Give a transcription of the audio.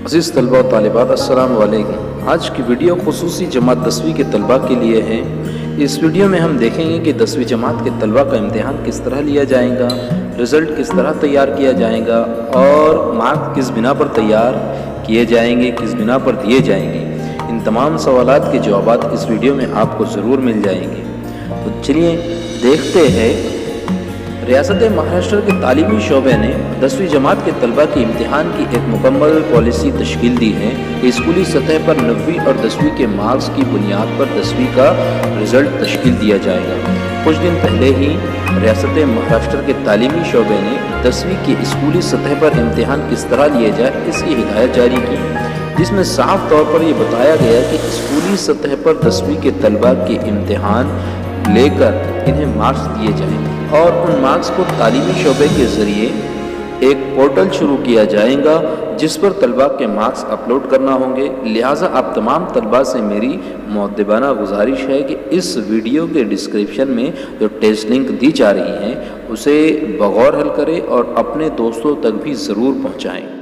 अज़ीज़ तलबा और तालिबात, अस्सलाम वालेकुम। आज की वीडियो खुसूसी जमात 10वीं के तलबा के लिए है। इस वीडियो में हम देखेंगे कि 10वीं जमात के तलबा का इम्तिहान किस तरह लिया जाएगा, रिज़ल्ट किस तरह तैयार किया जाएगा और मार्क्स किस बिना पर तैयार किए जाएंगे, किस बिना पर दिए जाएंगे। इन तमाम सवालात के जवाबात इस वीडियो में आपको ज़रूर मिल जाएंगे। तो चलिए देखते हैं। रियासत महाराष्ट्र के तालीमी शोबे ने 10वीं जमात के तलबा के इम्तिहान की एक मुकम्मल पॉलिसी तश्कील दी है कि स्कूली सतह पर 9वीं और 10वीं के मार्क्स की बुनियाद पर 10वीं का रिज़ल्ट तश्कील दिया जाएगा। कुछ दिन पहले ही रियासत महाराष्ट्र के तालीमी शोबे ने 10वीं के स्कूली सतह पर इम्तिहान किस तरह लिया जाए इसकी हिदायत जारी की, जिसमें साफ तौर पर यह बताया गया कि स्कूली सतह पर 10वीं के तलबा के इम्तिहान लेकर इन्हें मार्क्स दिए जाएंगे और उन मार्क्स को तालीमी शोबे के ज़रिए एक पोर्टल शुरू किया जाएगा जिस पर तलबा के मार्क्स अपलोड करना होंगे। लिहाजा आप तमाम तलबा से मेरी मुअद्दबाना गुजारिश है कि इस वीडियो के डिस्क्रिप्शन में जो टेस्ट लिंक दी जा रही हैं उसे बगौर हल करें और अपने दोस्तों तक भी ज़रूर पहुँचाएँ।